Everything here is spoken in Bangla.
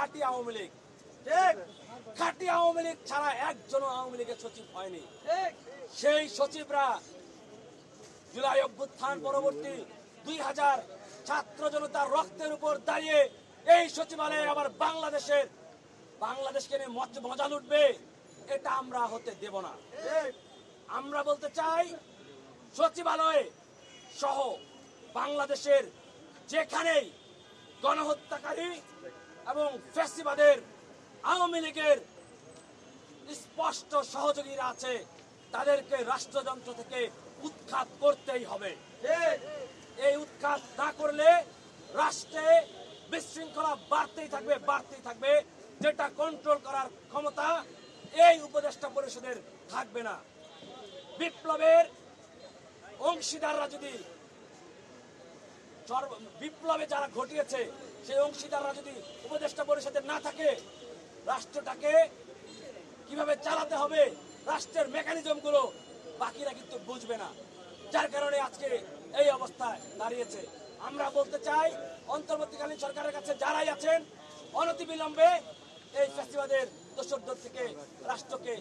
খাঁটি আওয়ামী লীগ। ঠিক, খাঁটি আওয়ামী লীগ ছাড়া একজনও আওয়ামী লীগের সচিব হয়নি। সেই সচিবরা জুলাই অভ্যুত্থান পরবর্তী 2000 ছাত্র জনতার রক্তের উপর দাঁড়িয়ে এই সচিবালয়ে আবার বাংলাদেশকে নিয়ে মজা লুটবে, এটা আমরা হতে দেব না। আমরা বলতে চাই, সচিবালয়ে সহ বাংলাদেশের যেখানেই গণহত্যাকারী এবং ফ্যাসিবাদের আওয়ামী লীগের স্পষ্ট সহযোগীরা আছে, তাদেরকে রাষ্ট্রযন্ত্র থেকে উৎখাত করতেই হবে। এই উৎখাত না করলে রাষ্ট্রে বিশৃঙ্খলা বাড়তেই থাকবে, যেটা কন্ট্রোল করার ক্ষমতা এই উপদেষ্টা পরিষদের থাকবে না। বিপ্লবের অংশীদাররা যদি, বিপ্লবে যারা ঘটিয়েছে সেই অংশীদাররা যদি উপদেষ্টা পরিষদে না থাকে, রাষ্ট্রটাকে কিভাবে চালাতে হবে, রাষ্ট্রের মেকানিজম গুলো বাকিরা কিন্তু বুঝবে না। যার কারণে আজকে এই অবস্থায় দাঁড়িয়েছে। আমরা বলতে চাই, অন্তর্বর্তীকালীন সরকারের কাছে যারাই আছেন, অনতিবিলম্বে এই ফ্যাসিবাদের দোসরদের থেকে রাষ্ট্রকে